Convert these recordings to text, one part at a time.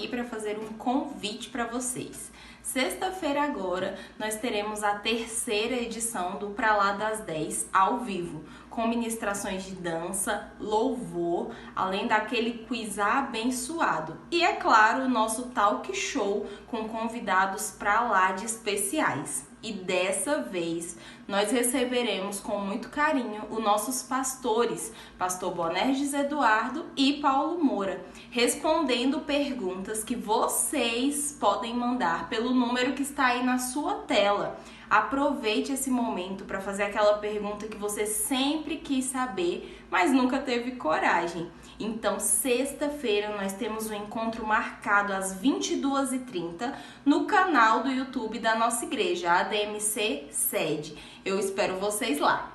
aqui para fazer um convite para vocês. Sexta-feira agora nós teremos a terceira edição do Pra Lá das 10 ao vivo, com ministrações de dança, louvor, além daquele quiz abençoado. E é claro, o nosso talk show com convidados pra lá de especiais. E dessa vez nós receberemos com muito carinho os nossos pastores, Pastor Bonerges Eduardo e Paulo Moura, respondendo perguntas que vocês podem mandar pelo número que está aí na sua tela. Aproveite esse momento para fazer aquela pergunta que você sempre quis saber, mas nunca teve coragem. Então, sexta-feira nós temos um encontro marcado às 22h30 no canal do YouTube da nossa igreja, ADMC Sede. Eu espero vocês lá.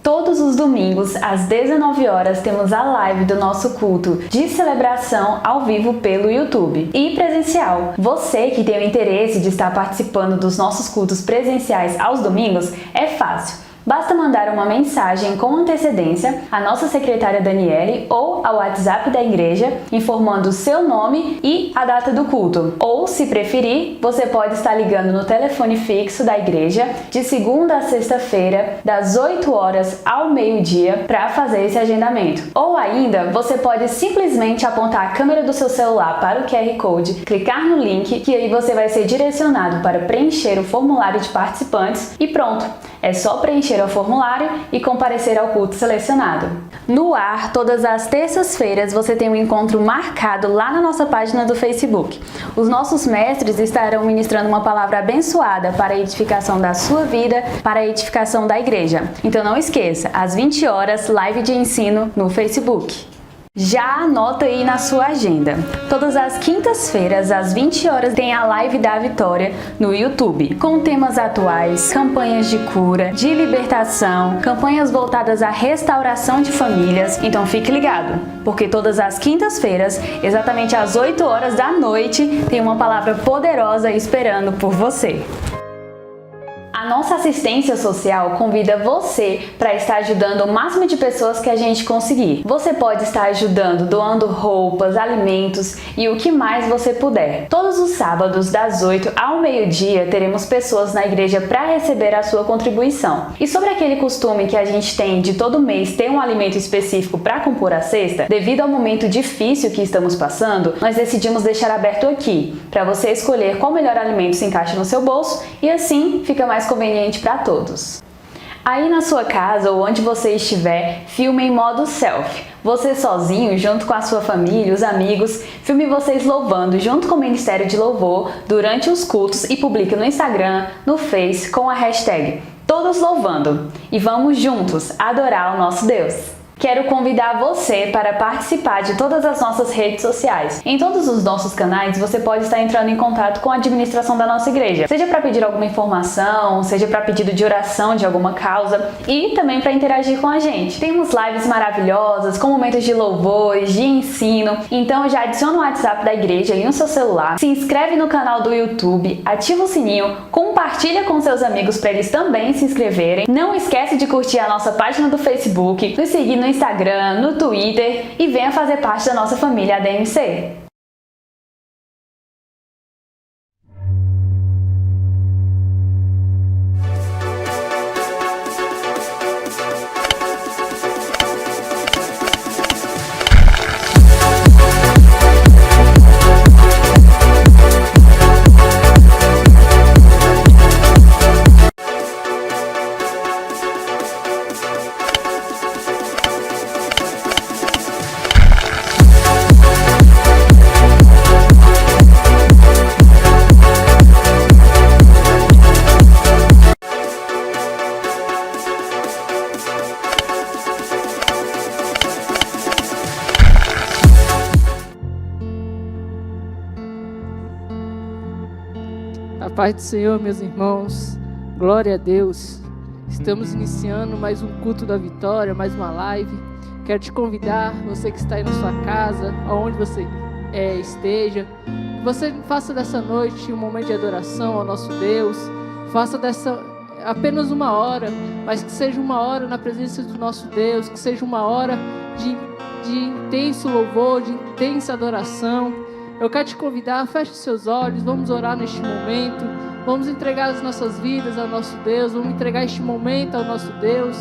Todos os domingos, às 19 horas, temos a live do nosso culto de celebração ao vivo pelo YouTube e presencial. Você que tem o interesse de estar participando dos nossos cultos presenciais aos domingos, é fácil. Basta mandar uma mensagem com antecedência à nossa secretária Daniele ou ao WhatsApp da igreja, informando o seu nome e a data do culto. Ou, se preferir, você pode estar ligando no telefone fixo da igreja de segunda a sexta-feira, das 8 horas ao meio-dia, para fazer esse agendamento. Ou ainda, você pode simplesmente apontar a câmera do seu celular para o QR Code, clicar no link, que aí você vai ser direcionado para preencher o formulário de participantes e pronto! É só preencher o formulário e comparecer ao culto selecionado. No ar, todas as terças-feiras, você tem um encontro marcado lá na nossa página do Facebook. Os nossos mestres estarão ministrando uma palavra abençoada para a edificação da sua vida, para a edificação da igreja. Então não esqueça, às 20 horas, live de ensino no Facebook. Já anota aí na sua agenda. Todas as quintas-feiras, às 20 horas, tem a Live da Vitória no YouTube, com temas atuais, campanhas de cura, de libertação, campanhas voltadas à restauração de famílias. Então fique ligado, porque todas as quintas-feiras, exatamente às 8 horas da noite, tem uma palavra poderosa esperando por você. A nossa assistência social convida você para estar ajudando o máximo de pessoas que a gente conseguir. Você pode estar ajudando doando roupas, alimentos e o que mais você puder. Todos os sábados, das 8 ao meio-dia, teremos pessoas na igreja para receber a sua contribuição. E sobre aquele costume que a gente tem de todo mês ter um alimento específico para compor a cesta, devido ao momento difícil que estamos passando, nós decidimos deixar aberto aqui, para você escolher qual melhor alimento se encaixa no seu bolso e assim fica mais conveniente para todos. Aí na sua casa ou onde você estiver, filme em modo selfie. Você sozinho, junto com a sua família, os amigos, filme vocês louvando junto com o Ministério de Louvor durante os cultos e publique no Instagram, no Face com a hashtag Todos Louvando. E vamos juntos adorar o nosso Deus. Quero convidar você para participar de todas as nossas redes sociais. Em todos os nossos canais, você pode estar entrando em contato com a administração da nossa igreja. Seja para pedir alguma informação, seja para pedido de oração de alguma causa e também para interagir com a gente. Temos lives maravilhosas, com momentos de louvores, de ensino. Então já adiciona o WhatsApp da igreja aí no seu celular, se inscreve no canal do YouTube, ativa o sininho, compartilha com seus amigos para eles também se inscreverem. Não esquece de curtir a nossa página do Facebook, nos seguir no Instagram, no Twitter e venha fazer parte da nossa família ADMC. A paz do Senhor, meus irmãos, glória a Deus. Estamos iniciando mais um culto da vitória, mais uma live. Quero te convidar, você que está aí na sua casa, aonde você esteja, que você faça dessa noite um momento de adoração ao nosso Deus, faça dessa apenas uma hora, mas que seja uma hora na presença do nosso Deus, que seja uma hora de intenso louvor, de intensa adoração. Eu quero te convidar, feche os seus olhos, vamos orar neste momento, vamos entregar as nossas vidas ao nosso Deus, vamos entregar este momento ao nosso Deus.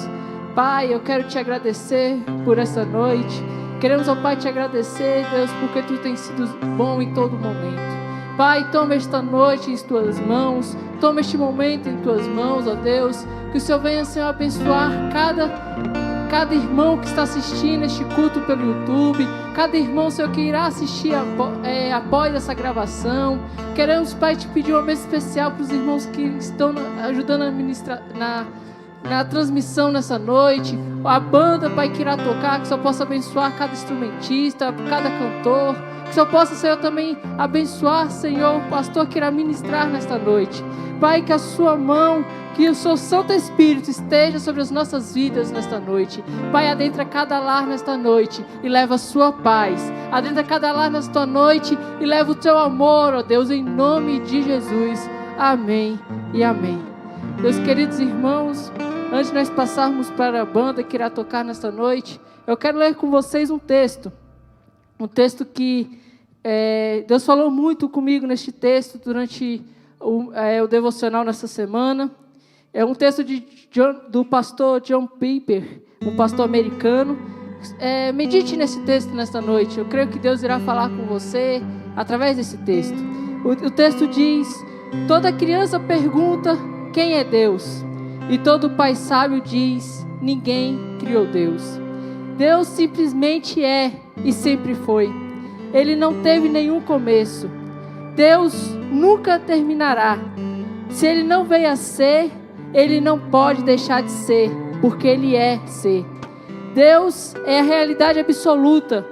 Pai, eu quero te agradecer por essa noite. Queremos, ó Pai, te agradecer, Deus, porque Tu tens sido bom em todo momento. Pai, toma esta noite em Tuas mãos, toma este momento em Tuas mãos, ó Deus, que o Senhor venha, Senhor, abençoar cada irmão que está assistindo este culto pelo YouTube, cada irmão, Senhor, que irá assistir após essa gravação. Queremos, Pai, te pedir uma bênção especial para os irmãos que estão ajudando a ministrar na transmissão nessa noite, a banda, Pai, que irá tocar, que só possa abençoar cada instrumentista, cada cantor, que só possa, Senhor, também abençoar, Senhor, o pastor que irá ministrar nesta noite. Pai, que a sua mão, que o seu Santo Espírito esteja sobre as nossas vidas nesta noite. Pai, adentra cada lar nesta noite e leva a sua paz. Adentra cada lar nesta noite e leva o teu amor, ó Deus, em nome de Jesus. Amém e amém. Meus queridos irmãos, antes de nós passarmos para a banda que irá tocar nesta noite, eu quero ler com vocês um texto que Deus falou muito comigo neste texto durante o devocional nessa semana. É um texto do pastor John Piper, um pastor americano. Medite nesse texto nesta noite. Eu creio que Deus irá falar com você através desse texto. O texto diz: toda criança pergunta quem é Deus, e todo pai sábio diz: ninguém criou Deus. Deus simplesmente é e sempre foi. Ele não teve nenhum começo. Deus nunca terminará. Se Ele não veio a ser, Ele não pode deixar de ser, porque Ele é ser. Deus é a realidade absoluta.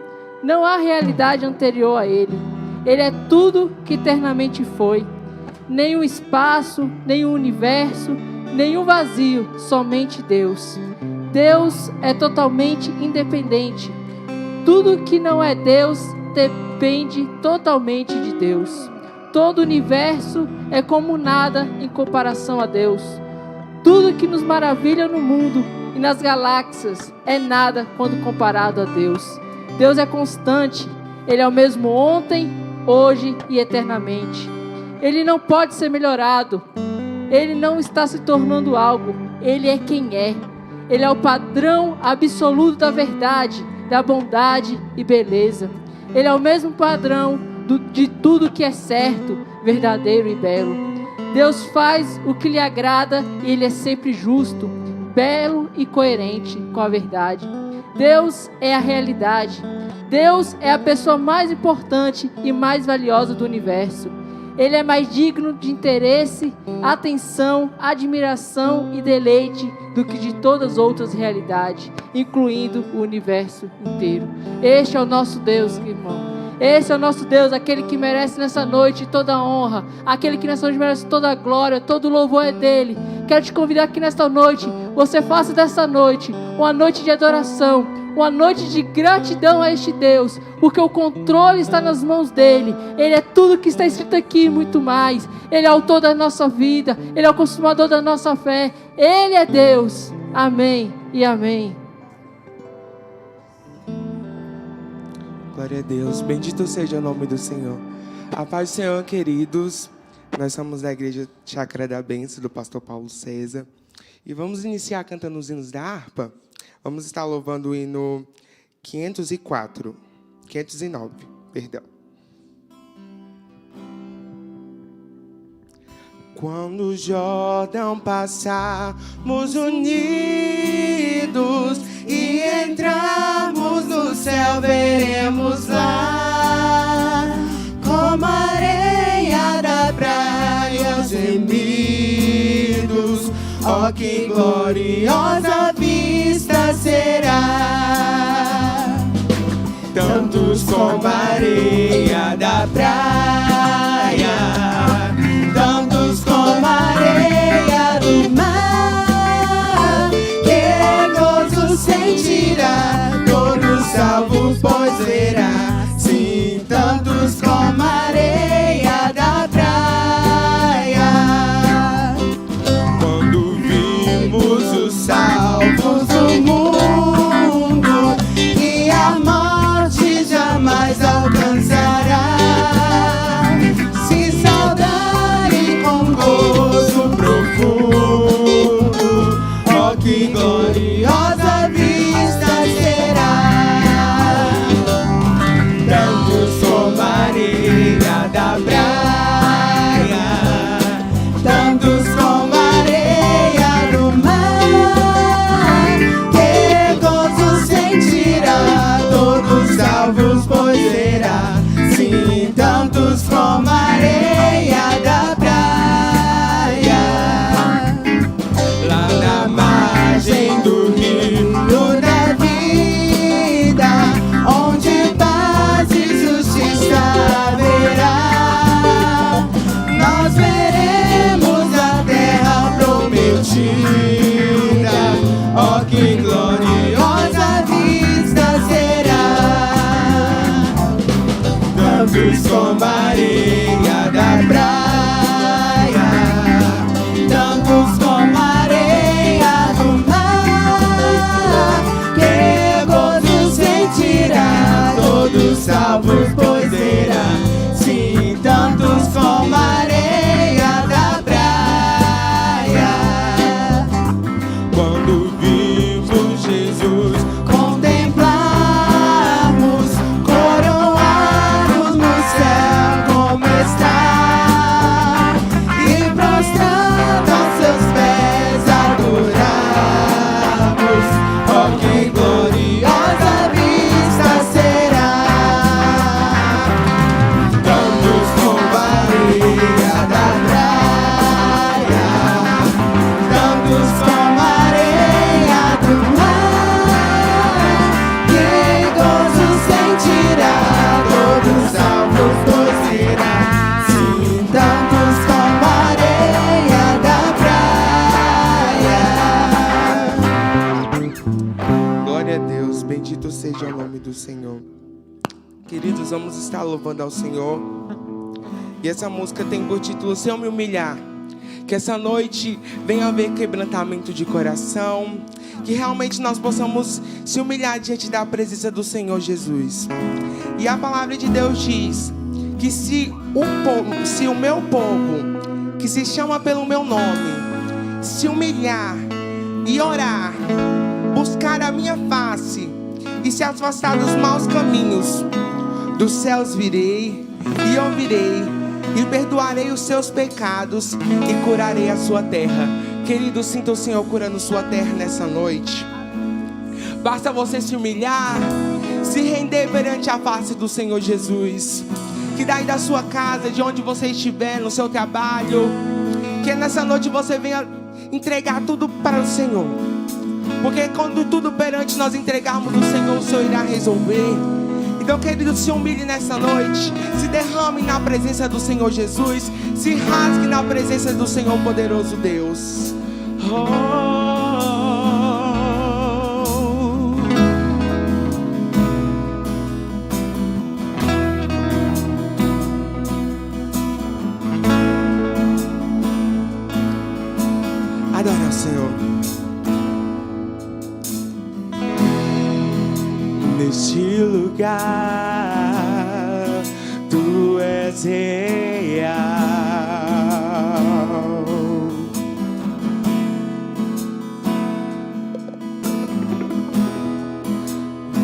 Não há realidade anterior a Ele. Ele é tudo que eternamente foi. Nenhum espaço, nenhum universo, nenhum vazio, somente Deus. Deus é totalmente independente. Tudo que não é Deus depende totalmente de Deus. Todo o universo é como nada em comparação a Deus. Tudo que nos maravilha no mundo e nas galáxias é nada quando comparado a Deus. Deus é constante. Ele é o mesmo ontem, hoje e eternamente. Ele não pode ser melhorado. Ele não está se tornando algo. Ele é quem é. Ele é o padrão absoluto da verdade, da bondade e beleza. Ele é o mesmo padrão de tudo que é certo, verdadeiro e belo. Deus faz o que lhe agrada e Ele é sempre justo, belo e coerente com a verdade. Deus é a realidade. Deus é a pessoa mais importante e mais valiosa do universo. Ele é mais digno de interesse, atenção, admiração e deleite do que de todas as outras realidades, incluindo o universo inteiro. Este é o nosso Deus, irmão. Esse é o nosso Deus, aquele que merece nessa noite toda a honra, aquele que nessa noite merece toda a glória, todo o louvor é dele. Quero te convidar que nesta noite, você faça dessa noite uma noite de adoração, uma noite de gratidão a este Deus, porque o controle está nas mãos dele. Ele é tudo que está escrito aqui e muito mais. Ele é o autor da nossa vida, Ele é o consumador da nossa fé. Ele é Deus. Amém e amém. Glória a Deus, bendito seja o nome do Senhor. A paz do Senhor, queridos. Nós somos da Igreja Chácara da Bênção, do pastor Paulo César. E vamos iniciar cantando os hinos da harpa. Vamos estar louvando o hino 509, perdão. Quando o Jordão passarmos unidos e entrarmos no céu, veremos lá, como a areia da praia, os gemidos. Oh, que gloriosa vista será! Tantos como a areia da praia, tantos como a areia do mar, que gozo sentirá, todo salvo pois verá. Sim, tantos como a areia da praia. Quando contemplarmos, coroarmos no céu como está, e prostrando aos seus pés adorarmos. Oh, que gloriosa vista será! Tantos como a areia da praia, tantos como a areia do mar, que em gozo sentirá, todos salvos pois será. Sim, tantos como a areia da praia. Glória a Deus, bendito seja o nome do Senhor. Queridos, vamos estar louvando ao Senhor. E essa música tem por título Se Eu Me Humilhar. Que essa noite venha haver quebrantamento de coração, que realmente nós possamos se humilhar diante da presença do Senhor Jesus. E a palavra de Deus diz que se o meu povo, que se chama pelo meu nome, se humilhar e orar, buscar a minha face e se afastar dos maus caminhos, dos céus virei e ouvirei e perdoarei os seus pecados e curarei a sua terra. Querido, sinta o Senhor curando sua terra nessa noite. Basta você se humilhar, se render perante a face do Senhor Jesus. Que daí da sua casa, de onde você estiver, no seu trabalho, que nessa noite você venha entregar tudo para o Senhor. Porque quando tudo perante nós entregarmos ao Senhor, o Senhor irá resolver. Então, querido, se humilhe nessa noite, se derrame na presença do Senhor Jesus, se rasgue na presença do Senhor poderoso Deus. Adore ao Senhor. Neste lugar, Tu és real.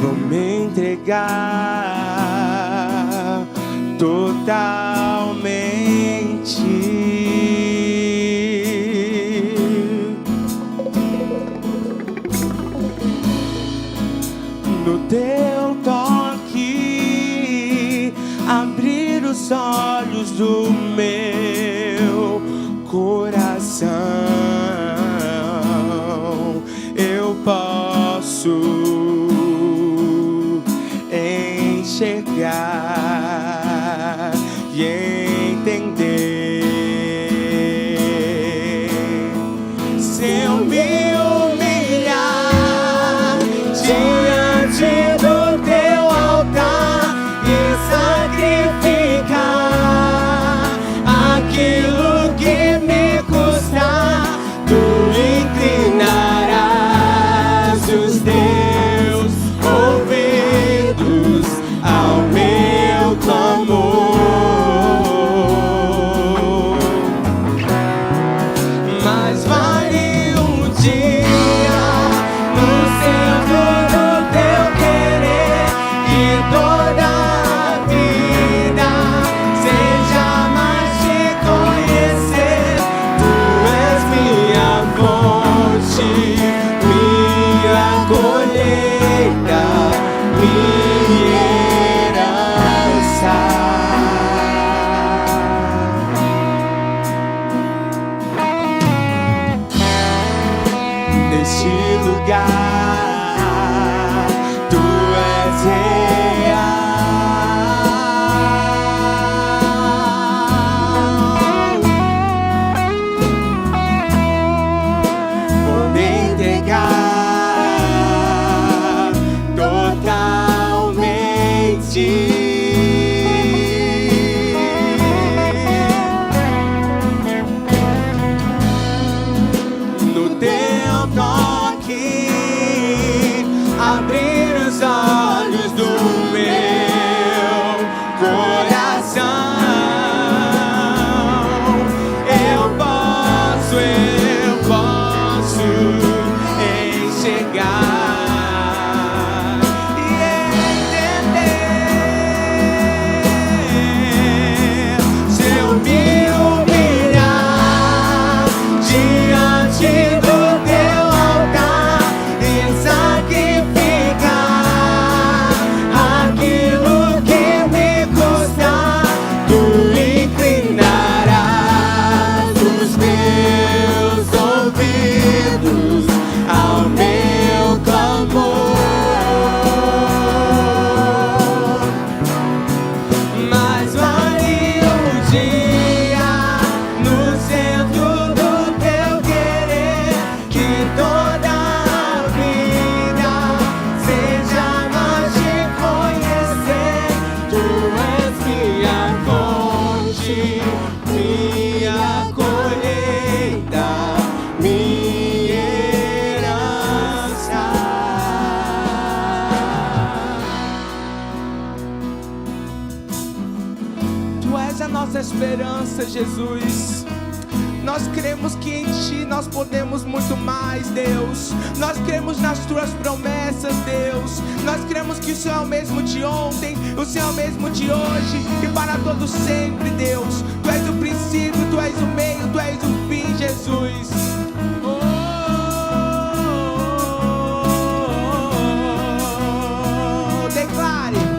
Vou me entregar totalmente. No Teu toque, abrir os olhos do meu coração, eu posso enxergar e entender. Se eu me humilhar diante do Teu altar e sacrificar aquilo que me custar, Tu inclinarás os Teus ouvidos ao meu clamor. Mas vale um dia no centro do Teu querer e toda a vida seja mais te conhecer. Tu és minha fonte, minha colheita, minha herança. Neste lugar, Tu és real. Vou me entregar totalmente. No Teu toque, abrir os olhos do meu coração, eu posso enxergar nossa esperança, Jesus. Nós cremos que em Ti nós podemos muito mais, Deus. Nós cremos nas Tuas promessas, Deus. Nós cremos que o Senhor é o mesmo de ontem, o Senhor é o mesmo de hoje e para todo sempre, Deus. Tu és o princípio, Tu és o meio, Tu és o fim, Jesus. Declare.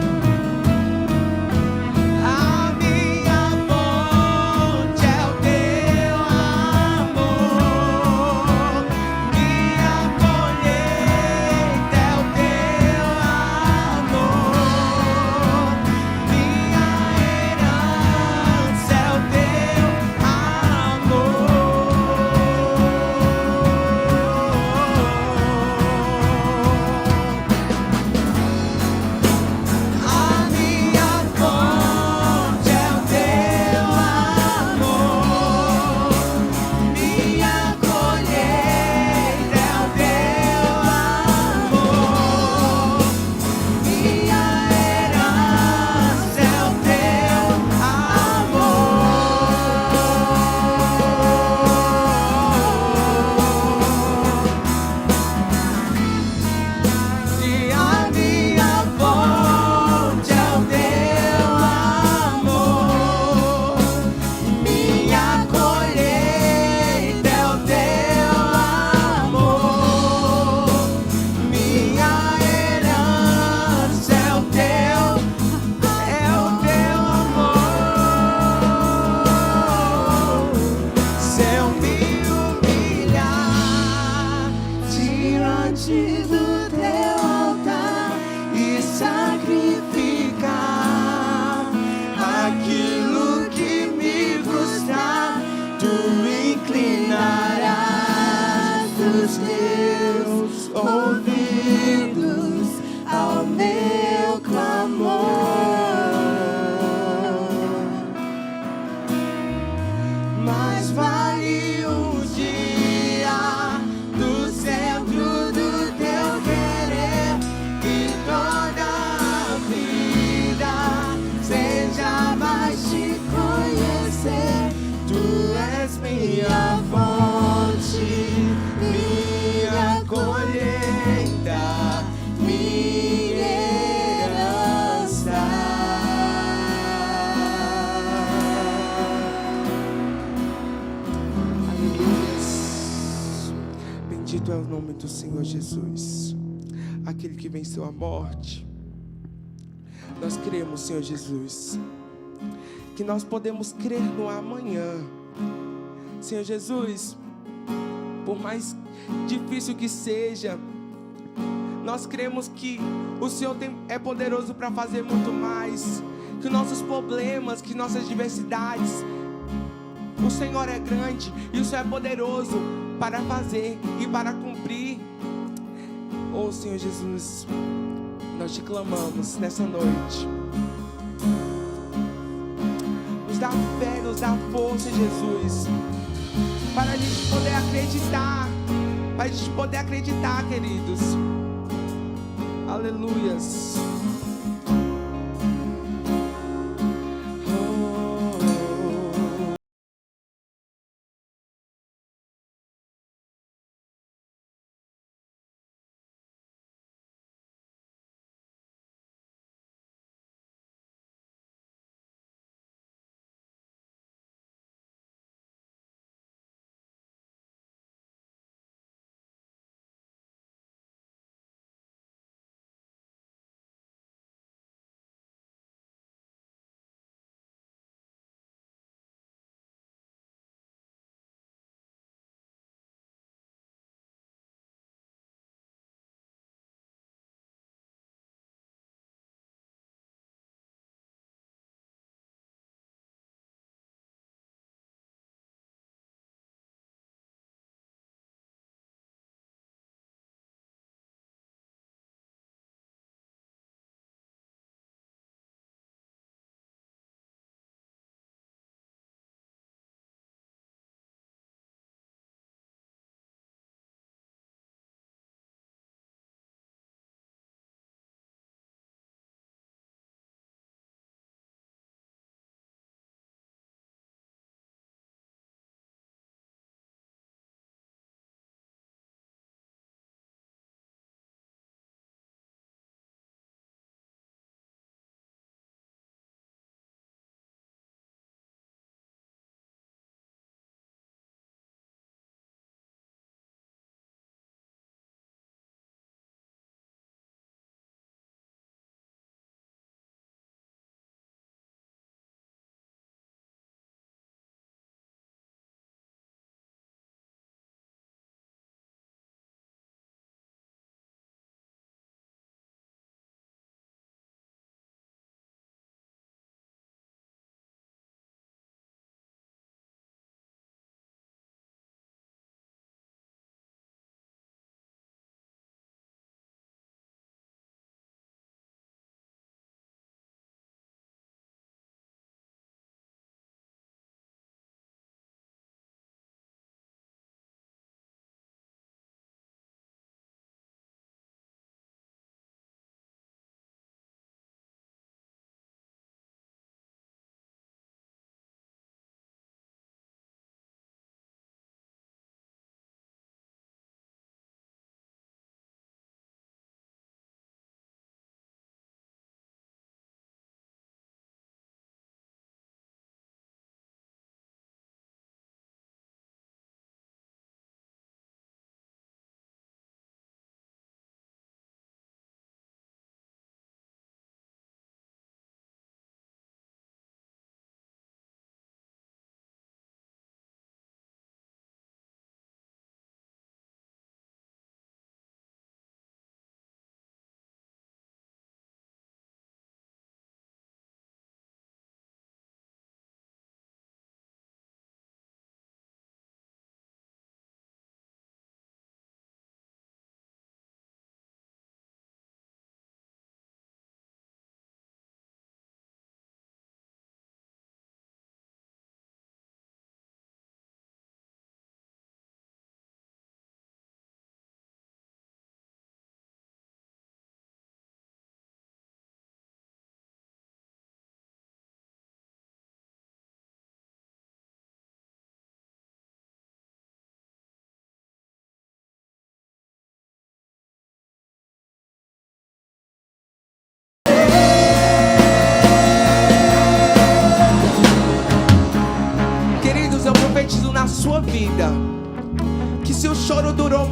Bendito é o nome do Senhor Jesus, aquele que venceu a morte. Nós cremos, Senhor Jesus, que nós podemos crer no amanhã. Senhor Jesus, por mais difícil que seja, nós cremos que o Senhor é poderoso para fazer muito mais, que nossos problemas, que nossas diversidades, o Senhor é grande e o Senhor é poderoso para fazer e para cumprir. Oh Senhor Jesus, nós te clamamos nessa noite. Nos dá fé, nos dá força, Jesus, para a gente poder acreditar, para a gente poder acreditar, queridos. Aleluias.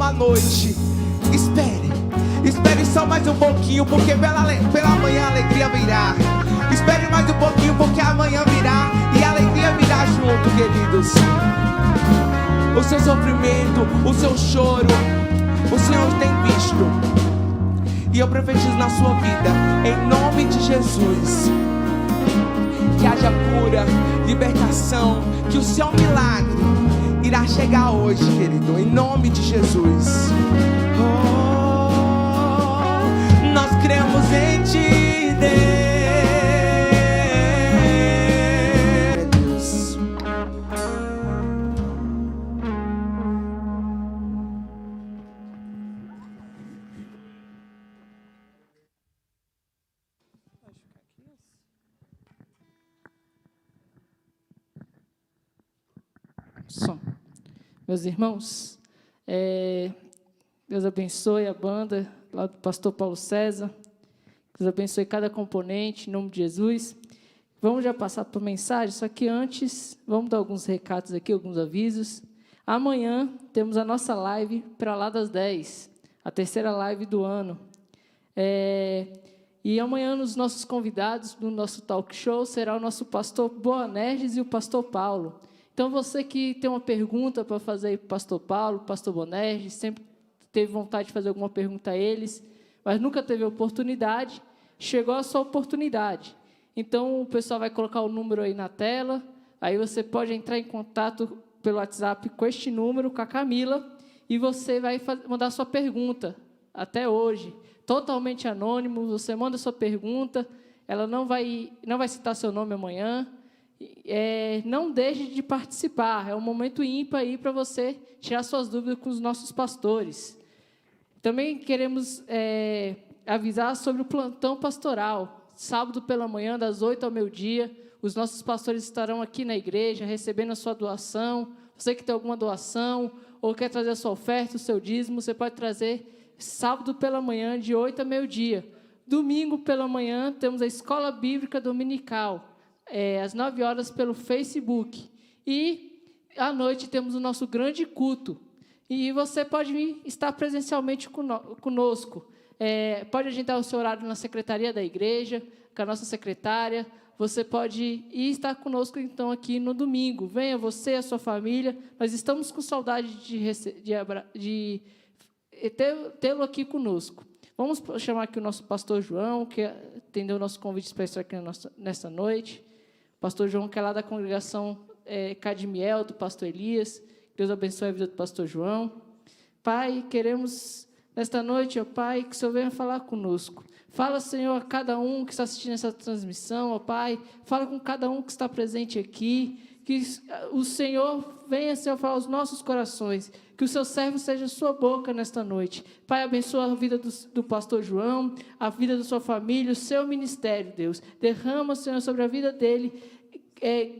uma noite. Espere só mais um pouquinho, porque pela manhã a alegria virá. Espere mais um pouquinho, porque amanhã virá e a alegria virá junto, queridos. O seu sofrimento, o seu choro, o Senhor tem visto. E eu profetizo na sua vida, em nome de Jesus, que haja cura, libertação, que o seu milagre irá chegar hoje, querido, em nome de Jesus. Nós cremos em Ti, Deus. Som. Meus irmãos, Deus abençoe a banda lá do pastor Paulo César. Deus abençoe cada componente, em nome de Jesus. Vamos já passar para a mensagem, só que antes, vamos dar alguns recados aqui, alguns avisos. Amanhã temos a nossa live para lá das 10, a terceira live do ano. E amanhã, os nossos convidados do nosso talk show será o nosso pastor Boanerges e o pastor Paulo. Então, você que tem uma pergunta para fazer aí para o pastor Paulo, pastor Boanerges, sempre teve vontade de fazer alguma pergunta a eles, mas nunca teve oportunidade, chegou a sua oportunidade. Então, o pessoal vai colocar o número aí na tela, aí você pode entrar em contato pelo WhatsApp com este número, com a Camila, e você vai mandar sua pergunta, até hoje, totalmente anônimo, você manda sua pergunta, ela não vai citar seu nome amanhã. Não deixe de participar, é um momento ímpar aí para você tirar suas dúvidas com os nossos pastores. Também queremos avisar sobre o plantão pastoral, sábado pela manhã, das 8 ao meio-dia, os nossos pastores estarão aqui na igreja, recebendo a sua doação. Você que tem alguma doação, ou quer trazer a sua oferta, o seu dízimo, você pode trazer sábado pela manhã, de 8 a meio-dia. Domingo pela manhã, temos a Escola Bíblica Dominical, às 9 horas pelo Facebook. E à noite temos o nosso grande culto. E você pode vir estar presencialmente conosco. Pode agendar o seu horário na secretaria da igreja, com a nossa secretária. Você pode ir estar conosco, então, aqui no domingo. Venha você e a sua família. Nós estamos com saudade de tê-lo aqui conosco. Vamos chamar aqui o nosso pastor João, que atendeu o nosso convite especial aqui nesta noite. Pastor João, que é lá da congregação Cadmiel, do pastor Elias. Deus abençoe a vida do pastor João. Pai, queremos, nesta noite, ó Pai, que o Senhor venha falar conosco. Fala, Senhor, a cada um que está assistindo essa transmissão, ó Pai. Fala com cada um que está presente aqui. Que o Senhor venha, Senhor, falar aos nossos corações. Que o seu servo seja a sua boca nesta noite. Pai, abençoa a vida do pastor João, a vida da sua família, o seu ministério, Deus. Derrama, Senhor, sobre a vida dele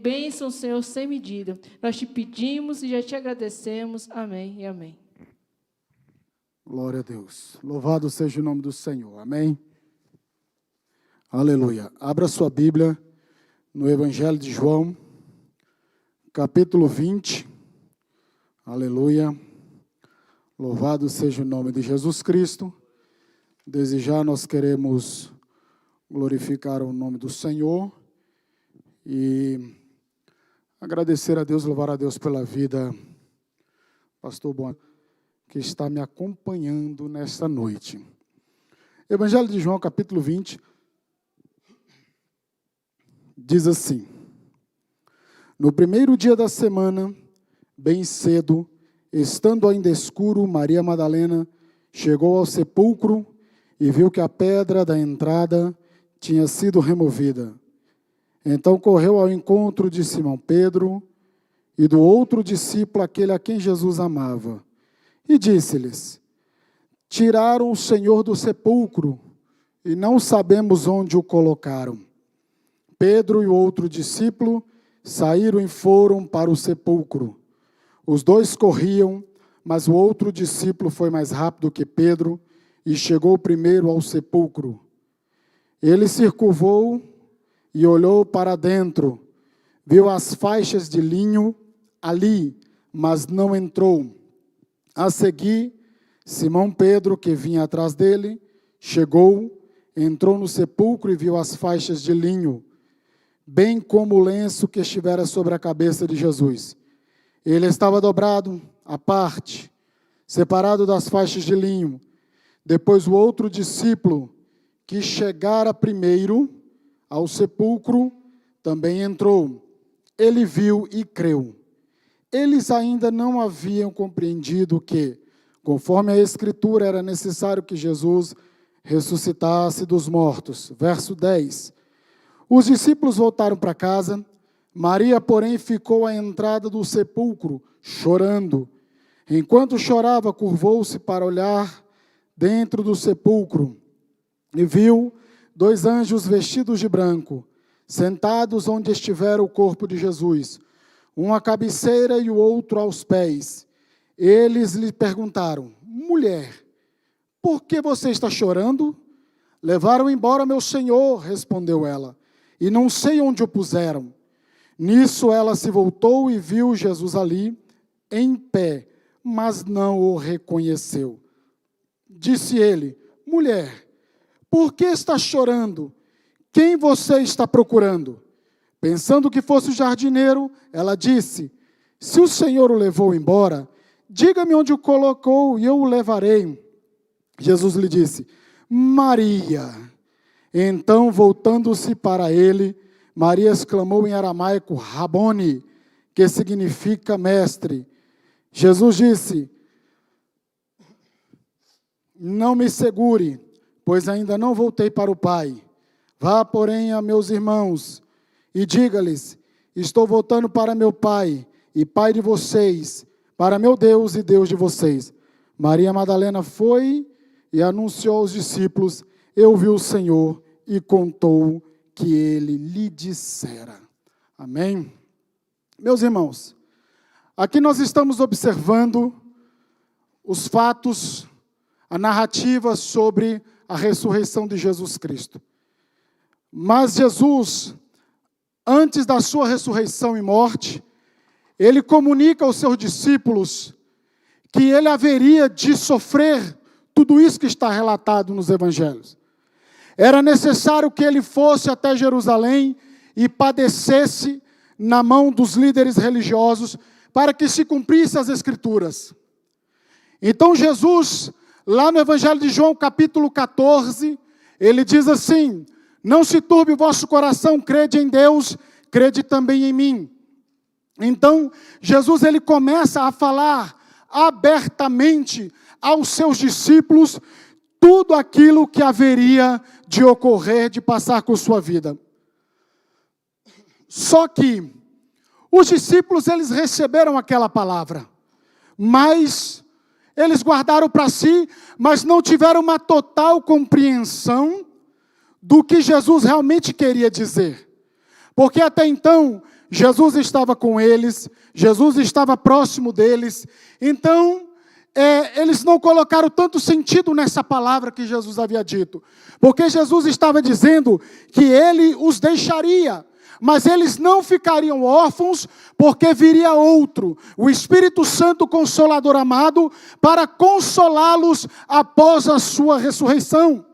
bênção, Senhor, sem medida. Nós te pedimos e já te agradecemos. Amém e amém. Glória a Deus. Louvado seja o nome do Senhor. Amém. Aleluia. Abra sua Bíblia no Evangelho de João, capítulo 20. Aleluia. Louvado seja o nome de Jesus Cristo. Desde já nós queremos glorificar o nome do Senhor e agradecer a Deus, louvar a Deus pela vida, pastor Bom, que está me acompanhando nesta noite. Evangelho de João, capítulo 20, diz assim: no primeiro dia da semana, bem cedo, estando ainda escuro, Maria Madalena chegou ao sepulcro e viu que a pedra da entrada tinha sido removida. Então correu ao encontro de Simão Pedro e do outro discípulo, aquele a quem Jesus amava, e disse-lhes: tiraram o Senhor do sepulcro e não sabemos onde o colocaram. Pedro e o outro discípulo saíram e foram para o sepulcro. Os dois corriam, mas o outro discípulo foi mais rápido que Pedro e chegou primeiro ao sepulcro. Ele se curvou e olhou para dentro, viu as faixas de linho ali, mas não entrou. A seguir, Simão Pedro, que vinha atrás dele, chegou, entrou no sepulcro e viu as faixas de linho, bem como o lenço que estivera sobre a cabeça de Jesus. Ele estava dobrado à parte, separado das faixas de linho. Depois o outro discípulo, que chegara primeiro ao sepulcro, também entrou. Ele viu e creu. Eles ainda não haviam compreendido que, conforme a Escritura, era necessário que Jesus ressuscitasse dos mortos. Verso 10. Os discípulos voltaram para casa. Maria, porém, ficou à entrada do sepulcro, chorando. Enquanto chorava, curvou-se para olhar dentro do sepulcro e viu 2 anjos vestidos de branco, sentados onde estivera o corpo de Jesus, um à cabeceira e o outro aos pés. Eles lhe perguntaram: mulher, por que você está chorando? Levaram embora meu Senhor, respondeu ela, e não sei onde o puseram. Nisso ela se voltou e viu Jesus ali, em pé, mas não o reconheceu. Disse ele: mulher, por que está chorando? Quem você está procurando? Pensando que fosse o jardineiro, ela disse: se o Senhor o levou embora, diga-me onde o colocou e eu o levarei. Jesus lhe disse: Maria. Então, voltando-se para ele, Maria exclamou em aramaico: Rabone, que significa mestre. Jesus disse: não me segure, pois ainda não voltei para o Pai. Vá, porém, a meus irmãos e diga-lhes: estou voltando para meu Pai e Pai de vocês, para meu Deus e Deus de vocês. Maria Madalena foi e anunciou aos discípulos: eu vi o Senhor, e contou que ele lhe dissera. Amém? Meus irmãos, aqui nós estamos observando os fatos, a narrativa sobre a ressurreição de Jesus Cristo. Mas Jesus, antes da sua ressurreição e morte, ele comunica aos seus discípulos que ele haveria de sofrer tudo isso que está relatado nos evangelhos. Era necessário que ele fosse até Jerusalém e padecesse na mão dos líderes religiosos para que se cumprisse as Escrituras. Então Jesus, lá no Evangelho de João, capítulo 14, ele diz assim: não se turbe o vosso coração, crede em Deus, crede também em mim. Então, Jesus ele começa a falar abertamente aos seus discípulos tudo aquilo que haveria de ocorrer, de passar com sua vida. Só que os discípulos, eles receberam aquela palavra, mas eles guardaram para si, mas não tiveram uma total compreensão do que Jesus realmente queria dizer. Porque até então, Jesus estava com eles, Jesus estava próximo deles, então eles não colocaram tanto sentido nessa palavra que Jesus havia dito, porque Jesus estava dizendo que ele os deixaria, mas eles não ficariam órfãos, porque viria outro, o Espírito Santo Consolador amado, para consolá-los após a sua ressurreição.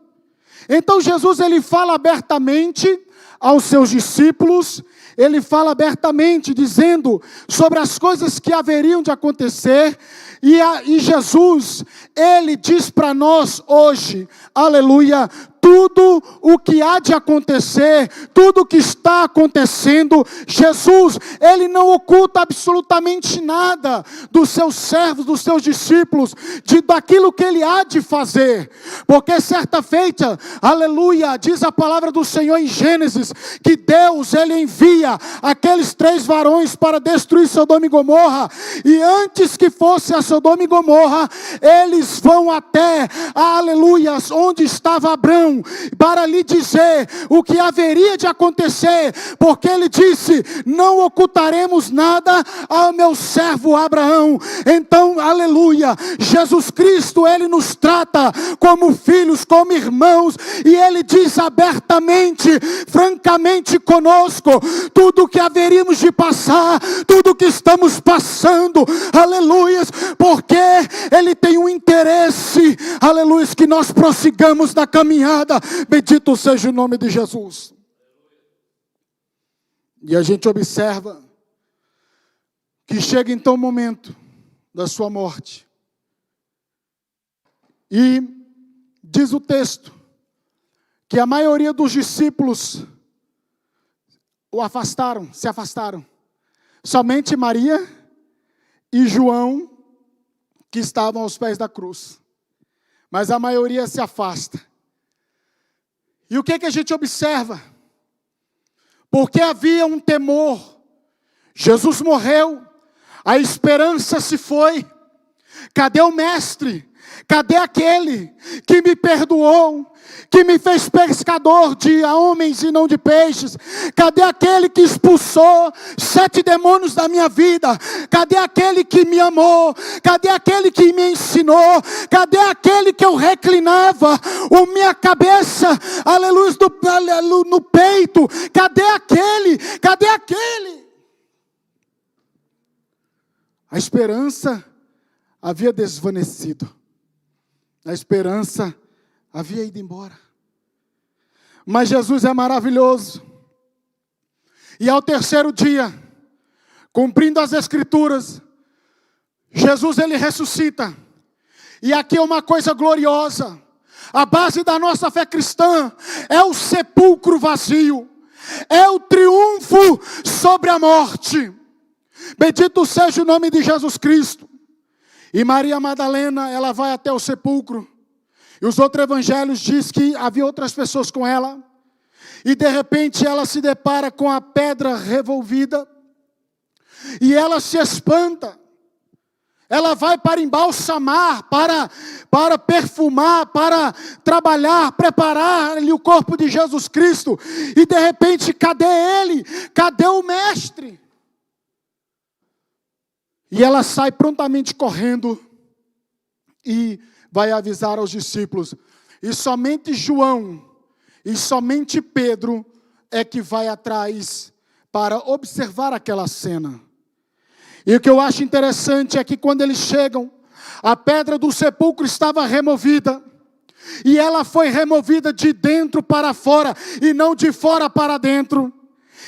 Então Jesus ele fala abertamente aos seus discípulos, ele fala abertamente dizendo sobre as coisas que haveriam de acontecer, e Jesus, ele diz para nós hoje, aleluia, tudo o que há de acontecer, tudo o que está acontecendo, Jesus, ele não oculta absolutamente nada dos seus servos, dos seus discípulos, daquilo que ele há de fazer, porque certa feita, aleluia, diz a palavra do Senhor em Gênesis, que Deus, ele envia aqueles 3 varões para destruir Sodoma e Gomorra, e antes que fosse a Sodoma e Gomorra, eles vão até, aleluia, onde estava Abrão, para lhe dizer o que haveria de acontecer, porque ele disse: não ocultaremos nada ao meu servo Abraão. Então, aleluia, Jesus Cristo, ele nos trata como filhos, como irmãos, e ele diz abertamente, francamente conosco, tudo o que haveríamos de passar, tudo o que estamos passando, aleluia, porque Ele tem um interesse, aleluia, que nós prossigamos na caminhada. Bendito seja o nome de Jesus. E a gente observa que chega então o momento da sua morte. E diz o texto que a maioria dos discípulos se afastaram. Somente Maria e João, que estavam aos pés da cruz. Mas a maioria se afasta. E o que a gente observa? Porque havia um temor. Jesus morreu, a esperança se foi. Cadê o mestre? Cadê aquele que me perdoou, que me fez pescador de homens e não de peixes? Cadê aquele que expulsou 7 demônios da minha vida? Cadê aquele que me amou? Cadê aquele que me ensinou? Cadê aquele que eu reclinava a minha cabeça, aleluia, no peito? Cadê aquele? Cadê aquele? A esperança havia desvanecido. A esperança havia ido embora. Mas Jesus é maravilhoso. E ao terceiro dia, cumprindo as Escrituras, Jesus ele ressuscita. E aqui é uma coisa gloriosa. A base da nossa fé cristã é o sepulcro vazio. É o triunfo sobre a morte. Bendito seja o nome de Jesus Cristo. E Maria Madalena, ela vai até o sepulcro. E os outros evangelhos dizem que havia outras pessoas com ela. E de repente ela se depara com a pedra revolvida. E ela se espanta. Ela vai para embalsamar, para perfumar, para trabalhar, preparar-lhe o corpo de Jesus Cristo. E de repente, cadê ele? Cadê o mestre? E ela sai prontamente correndo e vai avisar aos discípulos. E somente João e somente Pedro é que vai atrás para observar aquela cena. E o que eu acho interessante é que quando eles chegam, a pedra do sepulcro estava removida. E ela foi removida de dentro para fora e não de fora para dentro.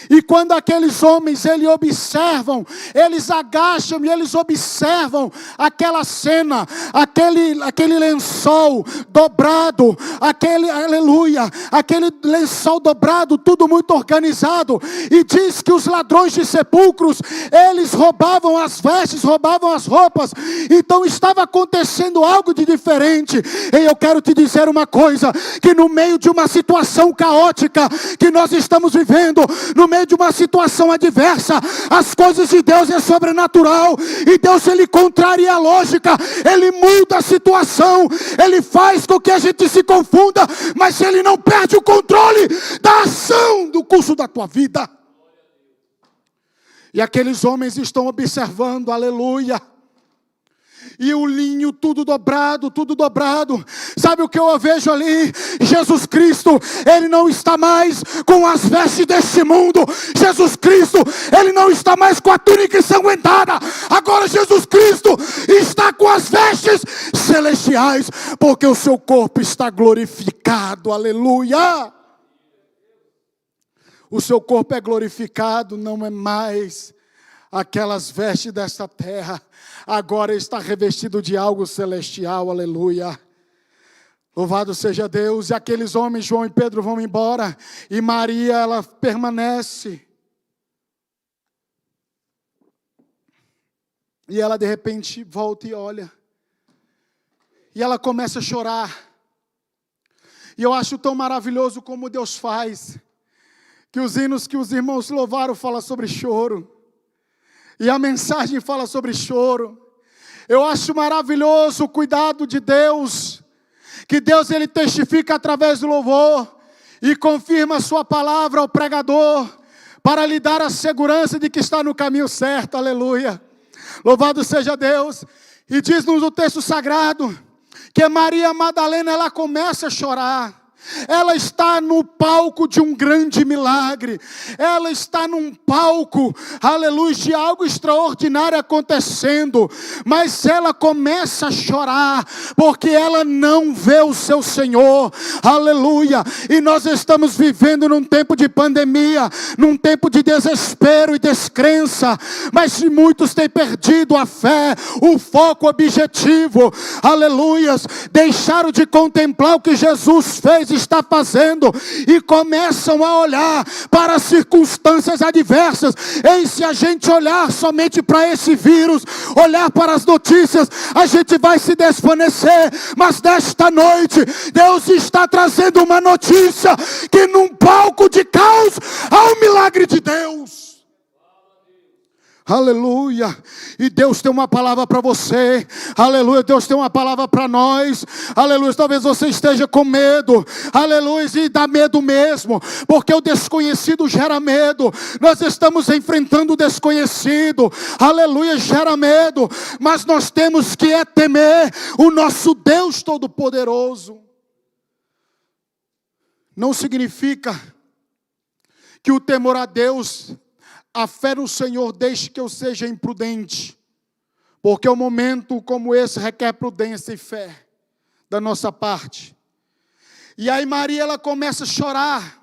E quando aqueles homens, eles agacham e eles observam aquela cena, aquele lençol dobrado, aquele lençol dobrado, tudo muito organizado. E diz que os ladrões de sepulcros, eles roubavam as vestes, roubavam as roupas. Então estava acontecendo algo de diferente. E eu quero te dizer uma coisa, que no meio de uma situação caótica que nós estamos vivendo, no meio de uma situação adversa, as coisas de Deus é sobrenatural, e Deus ele contraria a lógica, ele muda a situação, ele faz com que a gente se confunda, mas ele não perde o controle da ação do curso da tua vida. E aqueles homens estão observando, aleluia. E o linho tudo dobrado. Sabe o que eu vejo ali? Jesus Cristo, Ele não está mais com as vestes deste mundo. Jesus Cristo, Ele não está mais com a túnica ensanguentada. Agora Jesus Cristo está com as vestes celestiais, porque o seu corpo está glorificado, aleluia. O seu corpo é glorificado, não é mais aquelas vestes desta terra. Agora está revestido de algo celestial, aleluia. Louvado seja Deus. E aqueles homens, João e Pedro, vão embora. E Maria, ela permanece. E ela de repente volta e olha. E ela começa a chorar. E eu acho tão maravilhoso como Deus faz. Que os hinos que os irmãos louvaram falam sobre choro. E a mensagem fala sobre choro. Eu acho maravilhoso o cuidado de Deus. Que Deus ele testifica através do louvor. E confirma a sua palavra ao pregador. Para lhe dar a segurança de que está no caminho certo. Aleluia. Louvado seja Deus. E diz-nos o texto sagrado. Que Maria Madalena ela começa a chorar. Ela está no palco de um grande milagre. Ela está num palco, aleluia, de algo extraordinário acontecendo. Mas ela começa a chorar, porque ela não vê o seu Senhor. Aleluia. E nós estamos vivendo num tempo de pandemia, num tempo de desespero e descrença. Mas muitos têm perdido a fé, o foco, o objetivo. Aleluias. Deixaram de contemplar o que Jesus fez, está fazendo, e começam a olhar para as circunstâncias adversas. E se a gente olhar somente para esse vírus, olhar para as notícias, a gente vai se desvanecer. Mas nesta noite, Deus está trazendo uma notícia, que num palco de caos, há um milagre de Deus. Aleluia. E Deus tem uma palavra para você. Aleluia. Deus tem uma palavra para nós. Aleluia. Talvez você esteja com medo. Aleluia. E dá medo mesmo, porque o desconhecido gera medo. Nós estamos enfrentando o desconhecido. Aleluia. Gera medo. Mas nós temos que temer o nosso Deus Todo-Poderoso. Não significa que o temor a Deus, a fé no Senhor, deixe que eu seja imprudente, porque um momento como esse requer prudência e fé da nossa parte. E aí Maria, ela começa a chorar,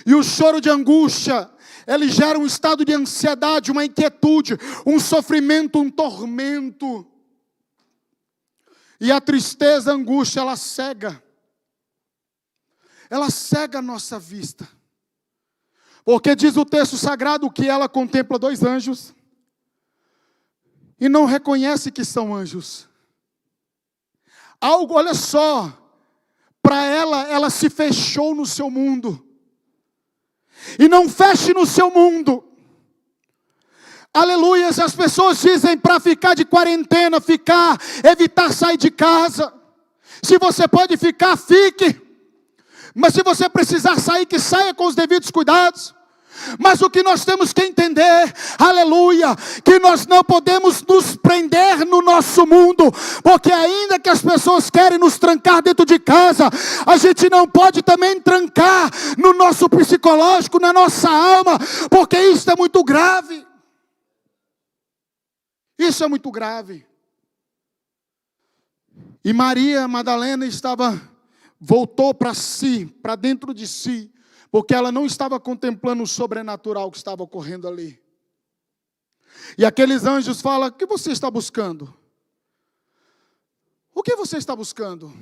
e o choro de angústia, ele gera um estado de ansiedade, uma inquietude, um sofrimento, um tormento. E a tristeza, a angústia, ela cega a nossa vista. Porque diz o texto sagrado que ela contempla 2 anjos e não reconhece que são anjos. Algo, olha só, para ela se fechou no seu mundo. E não feche no seu mundo. Aleluia, as pessoas dizem para ficar de quarentena, evitar sair de casa. Se você pode ficar, fique. Mas se você precisar sair, que saia com os devidos cuidados. Mas o que nós temos que entender, aleluia, que nós não podemos nos prender no nosso mundo, porque ainda que as pessoas querem nos trancar dentro de casa, a gente não pode também trancar no nosso psicológico, na nossa alma, porque isso é muito grave. Isso é muito grave. E Maria Madalena voltou para si, para dentro de si, porque ela não estava contemplando o sobrenatural que estava ocorrendo ali. E aqueles anjos falam: o que você está buscando? O que você está buscando?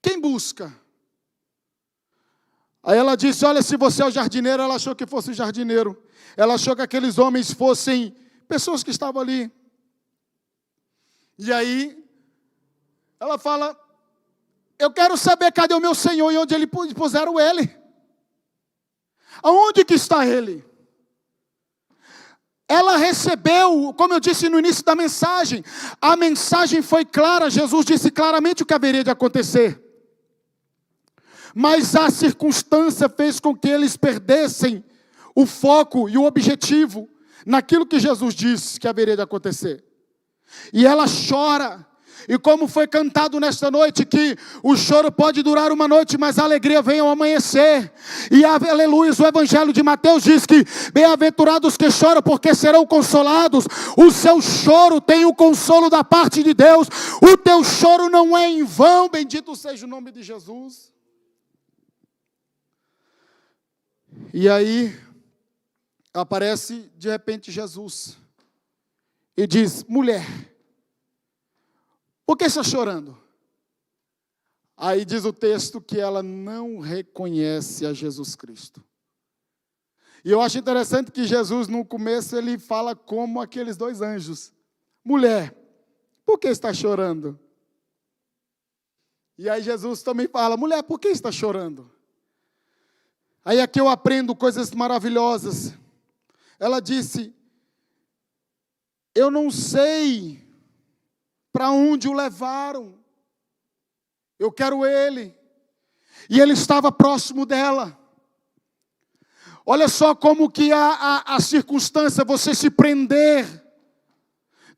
Quem busca? Aí ela disse: olha, se você é o jardineiro. Ela achou que fosse o jardineiro. Ela achou que aqueles homens fossem pessoas que estavam ali. E aí, ela fala: eu quero saber cadê o meu Senhor e onde puseram ele. Aonde que está ele? Ela recebeu, como eu disse no início da mensagem, a mensagem foi clara. Jesus disse claramente o que haveria de acontecer. Mas a circunstância fez com que eles perdessem o foco e o objetivo naquilo que Jesus disse que haveria de acontecer. E ela chora. E como foi cantado nesta noite, que o choro pode durar uma noite, mas a alegria vem ao amanhecer. E aleluia, o Evangelho de Mateus diz que bem-aventurados que choram, porque serão consolados. O seu choro tem o consolo da parte de Deus. O teu choro não é em vão, bendito seja o nome de Jesus. E aí aparece de repente Jesus e diz: mulher, por que está chorando? Aí diz o texto que ela não reconhece a Jesus Cristo. E eu acho interessante que Jesus, no começo, ele fala como aqueles 2 anjos: mulher, por que está chorando? E aí Jesus também fala: mulher, por que está chorando? Aí aqui eu aprendo coisas maravilhosas. Ela disse: eu não sei para onde o levaram. Eu quero ele. E ele estava próximo dela. Olha só como que a circunstância, você se prender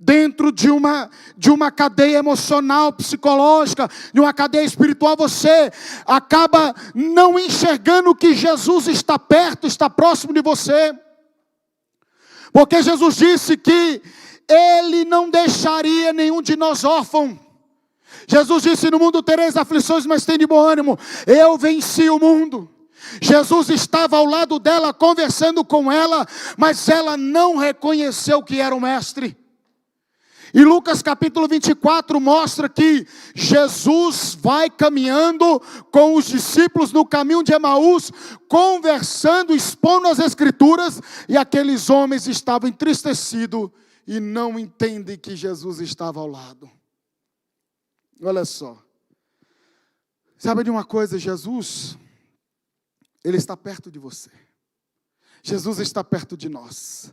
dentro de uma cadeia emocional, psicológica, de uma cadeia espiritual, você acaba não enxergando que Jesus está perto, está próximo de você. Porque Jesus disse que Ele não deixaria nenhum de nós órfão. Jesus disse: no mundo tereis aflições, mas tem de bom ânimo, eu venci o mundo. Jesus estava ao lado dela, conversando com ela, mas ela não reconheceu que era o mestre. E Lucas capítulo 24 mostra que Jesus vai caminhando com os discípulos no caminho de Emaús, conversando, expondo as escrituras, e aqueles homens estavam entristecidos e não entendem que Jesus estava ao lado. Olha só, sabe de uma coisa? Jesus, Ele está perto de você. Jesus está perto de nós.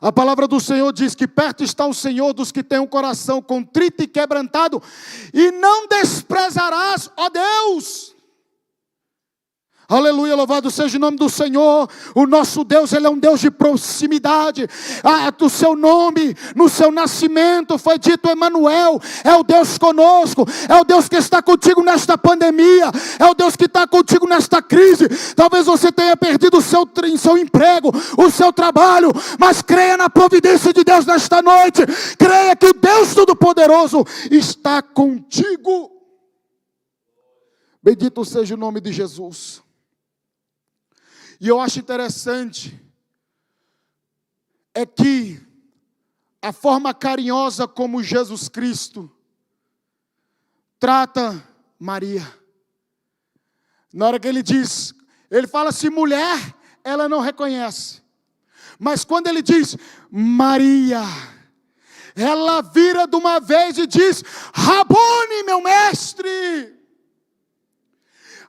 A palavra do Senhor diz que perto está o Senhor dos que têm um coração contrito e quebrantado, e não desprezarás, ó Deus. Aleluia, louvado seja o nome do Senhor. O nosso Deus, Ele é um Deus de proximidade. Do seu nome, no seu nascimento, foi dito Emanuel. É o Deus conosco. É o Deus que está contigo nesta pandemia. É o Deus que está contigo nesta crise. Talvez você tenha perdido o seu emprego, o seu trabalho, mas creia na providência de Deus nesta noite. Creia que o Deus Todo-Poderoso está contigo. Bendito seja o nome de Jesus. E eu acho interessante é que a forma carinhosa como Jesus Cristo trata Maria. Na hora que ele diz, ele fala assim, mulher, ela não reconhece. Mas quando ele diz, Maria, ela vira de uma vez e diz, Rabone, meu mestre.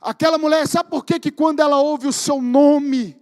Aquela mulher, sabe por quê? Que quando ela ouve o seu nome,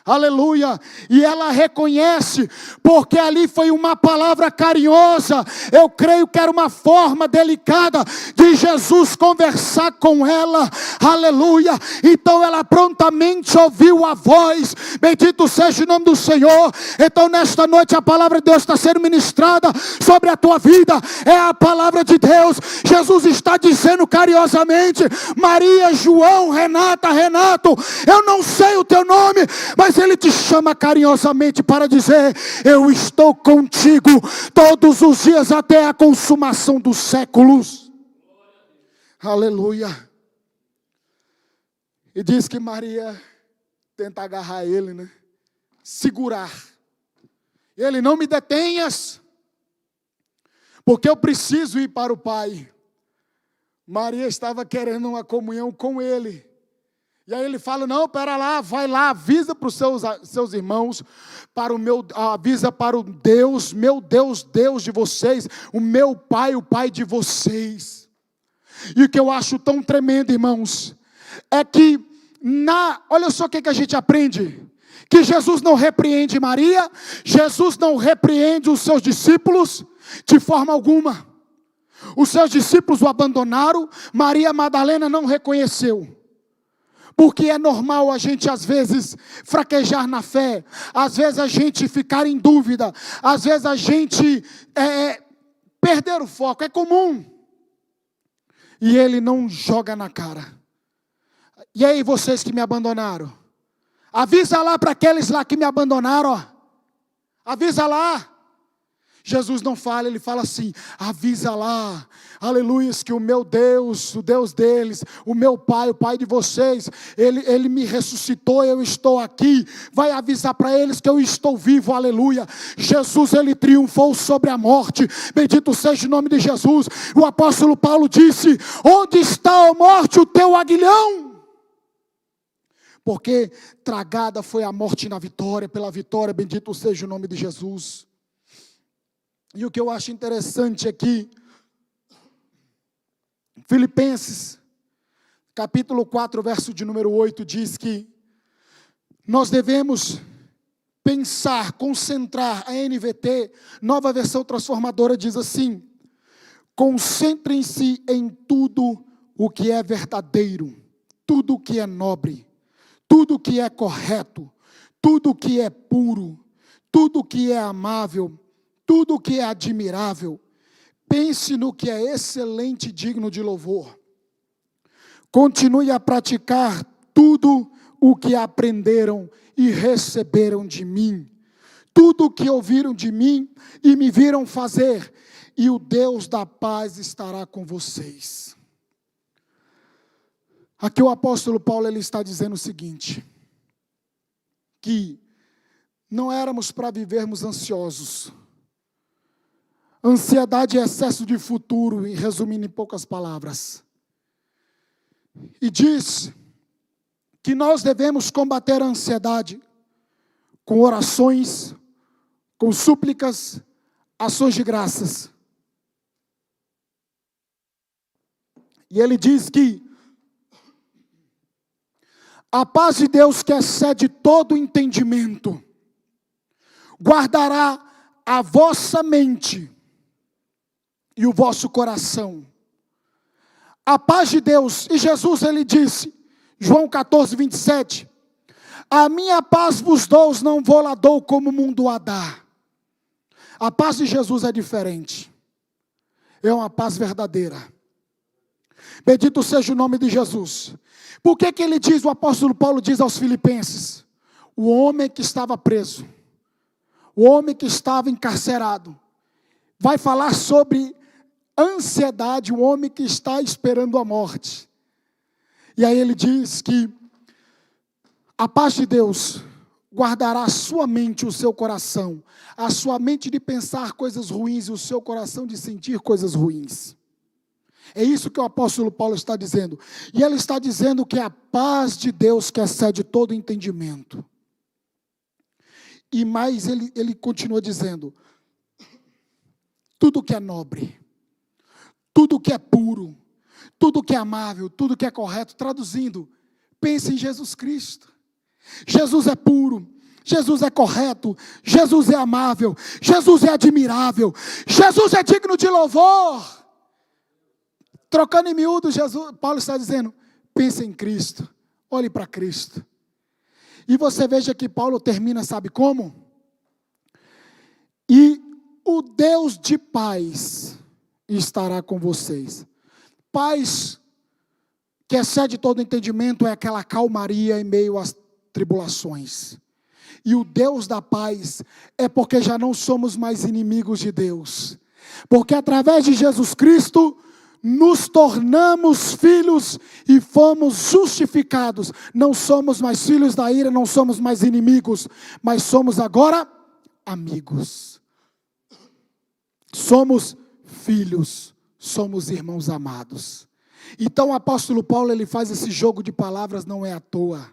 aleluia, e ela reconhece, porque ali foi uma palavra carinhosa, eu creio que era uma forma delicada de Jesus conversar com ela, aleluia, então ela prontamente ouviu a voz, bendito seja o nome do Senhor. Então nesta noite a palavra de Deus está sendo ministrada sobre a tua vida, é a palavra de Deus. Jesus está dizendo carinhosamente, Maria, João, Renata, Renato, eu não sei o teu nome, mas Ele te chama carinhosamente para dizer, eu estou contigo todos os dias até a consumação dos séculos. Aleluia. E diz que Maria tenta agarrar ele, né? Segurar. Ele, não me detenhas, porque eu preciso ir para o Pai. Maria estava querendo uma comunhão com ele. E aí ele fala, não, pera lá, vai lá, avisa para os seus irmãos, avisa para o Deus, meu Deus, Deus de vocês, o meu Pai, o Pai de vocês. E o que eu acho tão tremendo, irmãos, é que, olha só o que a gente aprende, que Jesus não repreende Maria, Jesus não repreende os seus discípulos, de forma alguma. Os seus discípulos o abandonaram, Maria Madalena não reconheceu. Porque é normal a gente às vezes fraquejar na fé, às vezes a gente ficar em dúvida, às vezes a gente perder o foco, é comum. E ele não joga na cara. E aí vocês que me abandonaram, avisa lá para aqueles lá que me abandonaram, ó. Avisa lá. Jesus não fala, ele fala assim, avisa lá, aleluia, que o meu Deus, o Deus deles, o meu Pai, o Pai de vocês, ele me ressuscitou, eu estou aqui, vai avisar para eles que eu estou vivo, aleluia. Jesus, ele triunfou sobre a morte, bendito seja o nome de Jesus. O apóstolo Paulo disse, onde está, ó morte, o teu aguilhão? Porque tragada foi a morte na vitória, pela vitória, bendito seja o nome de Jesus. E o que eu acho interessante aqui, Filipenses, capítulo 4, verso de número 8, diz que nós devemos pensar, concentrar, a NVT, nova versão transformadora, diz assim, concentrem-se em tudo o que é verdadeiro, tudo o que é nobre, tudo o que é correto, tudo o que é puro, tudo o que é amável, tudo que é admirável, pense no que é excelente e digno de louvor. Continue a praticar tudo o que aprenderam e receberam de mim, tudo o que ouviram de mim e me viram fazer, e o Deus da paz estará com vocês. Aqui o apóstolo Paulo ele está dizendo o seguinte, que não éramos para vivermos ansiosos. Ansiedade é excesso de futuro, resumindo em poucas palavras. E diz que nós devemos combater a ansiedade com orações, com súplicas, ações de graças. E ele diz que a paz de Deus, que excede todo entendimento, guardará a vossa mente e o vosso coração. A paz de Deus, e Jesus ele disse, João 14, 27, a minha paz vos dou, não vou lá dou como o mundo a dá. A paz de Jesus é diferente, é uma paz verdadeira. Bendito seja o nome de Jesus. Por que ele diz, o apóstolo Paulo diz aos filipenses, o homem que estava preso, o homem que estava encarcerado, vai falar sobre ansiedade, o homem que está esperando a morte. E aí ele diz que a paz de Deus guardará a sua mente, o seu coração, a sua mente de pensar coisas ruins e o seu coração de sentir coisas ruins. É isso que o apóstolo Paulo está dizendo. E ele está dizendo que é a paz de Deus que excede todo entendimento. E mais ele continua dizendo, tudo que é nobre, tudo que é puro, tudo que é amável, tudo que é correto, traduzindo, pense em Jesus Cristo. Jesus é puro, Jesus é correto, Jesus é amável, Jesus é admirável, Jesus é digno de louvor. Trocando em miúdo, Paulo está dizendo, pense em Cristo, olhe para Cristo. E você veja que Paulo termina, sabe como? E o Deus de paz estará com vocês. Paz que excede todo entendimento é aquela calmaria em meio às tribulações. E o Deus da paz é porque já não somos mais inimigos de Deus. Porque através de Jesus Cristo, nos tornamos filhos e fomos justificados. Não somos mais filhos da ira, não somos mais inimigos, mas somos agora amigos. Somos filhos, somos irmãos amados. Então o apóstolo Paulo ele faz esse jogo de palavras, não é à toa.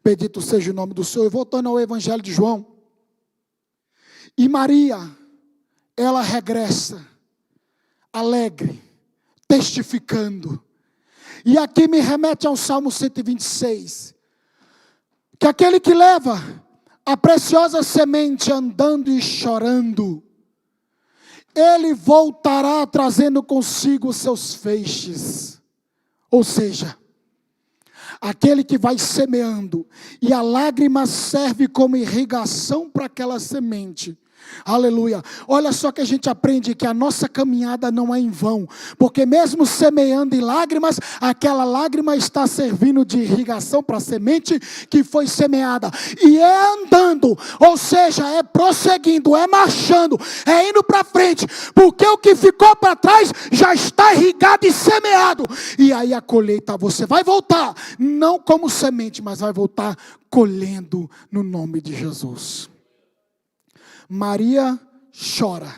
Bendito seja o nome do Senhor. E voltando ao Evangelho de João. E Maria, ela regressa, alegre, testificando. E aqui me remete ao Salmo 126. Que aquele que leva a preciosa semente andando e chorando, ele voltará trazendo consigo os seus feixes. Ou seja, aquele que vai semeando, e a lágrima serve como irrigação para aquela semente. Aleluia. Olha só que a gente aprende que a nossa caminhada não é em vão, porque mesmo semeando em lágrimas, aquela lágrima está servindo de irrigação para a semente que foi semeada, e é andando, ou seja, é prosseguindo, é marchando, é indo para frente, porque o que ficou para trás já está irrigado e semeado, e aí a colheita você vai voltar, não como semente, mas vai voltar colhendo no nome de Jesus. Maria chora,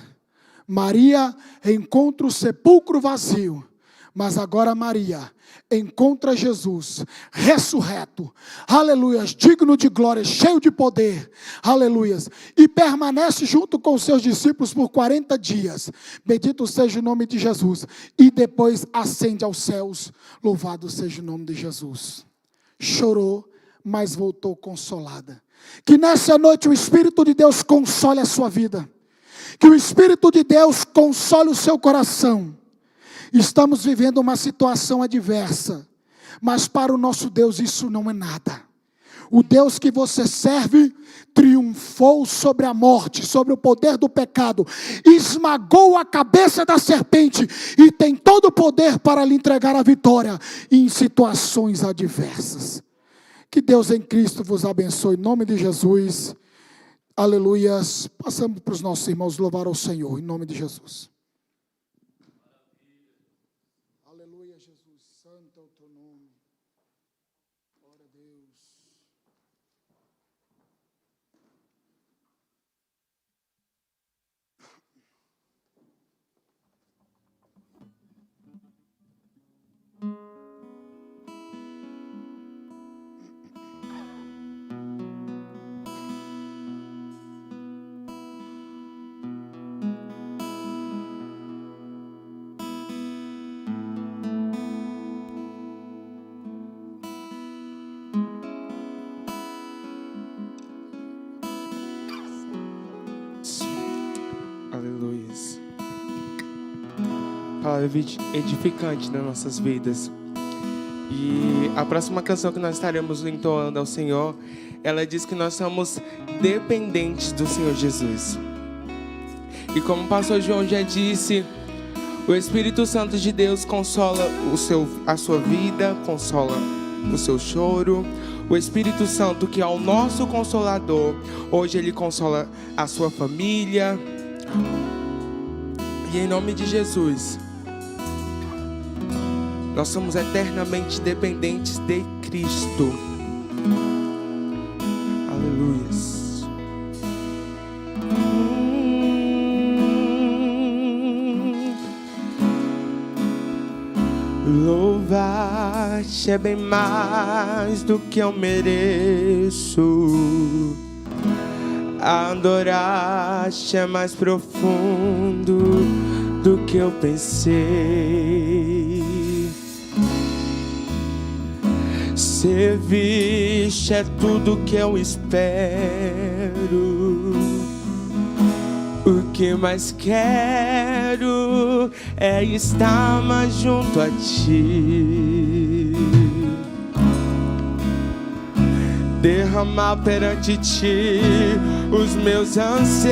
Maria encontra o sepulcro vazio, mas agora Maria encontra Jesus ressurreto, aleluias, digno de glória, cheio de poder, aleluias, e permanece junto com os seus discípulos por 40 dias, bendito seja o nome de Jesus, e depois ascende aos céus, louvado seja o nome de Jesus. Chorou, mas voltou consolada. Que nessa noite o Espírito de Deus console a sua vida. Que o Espírito de Deus console o seu coração. Estamos vivendo uma situação adversa, mas para o nosso Deus isso não é nada. O Deus que você serve triunfou sobre a morte, sobre o poder do pecado, esmagou a cabeça da serpente e tem todo o poder para lhe entregar a vitória em situações adversas. Que Deus em Cristo vos abençoe, em nome de Jesus. Aleluias. Passamos para os nossos irmãos louvar ao Senhor, em nome de Jesus. Aleluia, Jesus, santo é o teu nome. Glória a Deus. Aleluias. Palavra edificante nas nossas vidas. E a próxima canção que nós estaremos entoando ao Senhor, ela diz que nós somos dependentes do Senhor Jesus. E como o pastor João já disse, o Espírito Santo de Deus consola a sua vida, consola o seu choro. O Espírito Santo, que é o nosso Consolador, hoje Ele consola a sua família. E em nome de Jesus, nós somos eternamente dependentes de Cristo. Aleluias. Louvar-te é bem mais do que eu mereço. Adorar-te é mais profundo do que eu pensei. Servir-te é tudo que eu espero. O que mais quero é estar mais junto a ti, derramar perante ti os meus anseios.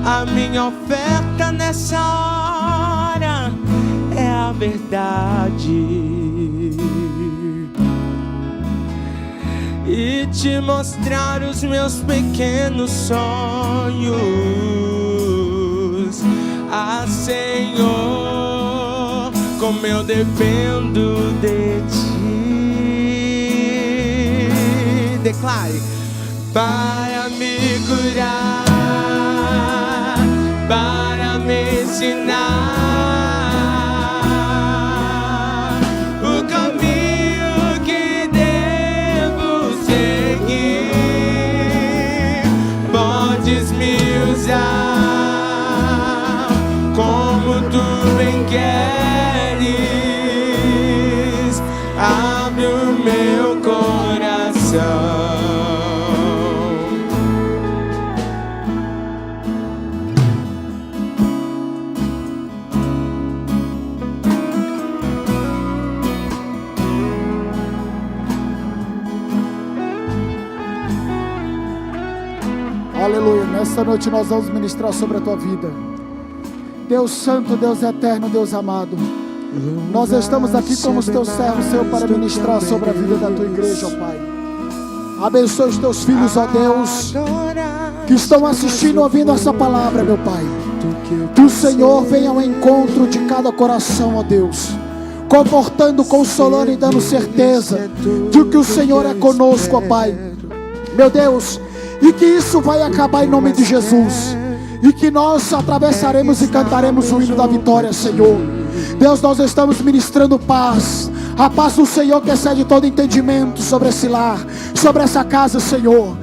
A minha oferta nessa hora é a verdade, e te mostrar os meus pequenos sonhos. Ah, Senhor, como eu dependo de ti. Declare: para me curar, para me ensinar o caminho que devo seguir. Podes me usar como tu bem queres. Abre o meu coração. Aleluia. Nesta noite nós vamos ministrar sobre a tua vida. Deus Santo, Deus Eterno, Deus amado, nós estamos aqui como os teus servos, Senhor, para ministrar sobre a vida da tua igreja, ó Pai. Abençoe os teus filhos, ó Deus, que estão assistindo, ouvindo essa palavra, meu Pai. Que o Senhor venha ao encontro de cada coração, ó Deus, confortando, consolando e dando certeza de que o Senhor é conosco, ó Pai. Meu Deus, e que isso vai acabar em nome de Jesus, e que nós atravessaremos e cantaremos o hino da vitória, Senhor. Deus, nós estamos ministrando paz, a paz do Senhor que excede todo entendimento sobre esse lar, sobre essa casa, Senhor.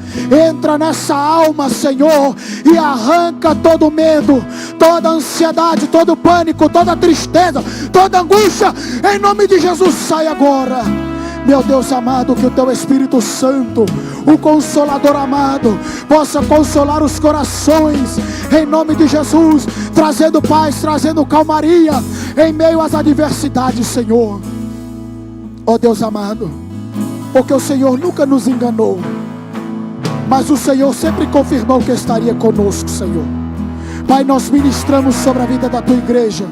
Entra nessa alma, Senhor, e arranca todo medo, toda ansiedade, todo pânico, toda tristeza, toda angústia, em nome de Jesus, sai agora. Meu Deus amado, que o teu Espírito Santo, o Consolador amado, possa consolar os corações, em nome de Jesus, trazendo paz, trazendo calmaria, em meio às adversidades, Senhor. Ó Deus amado, porque o Senhor nunca nos enganou, mas o Senhor sempre confirmou que estaria conosco, Senhor. Pai, nós ministramos sobre a vida da tua igreja,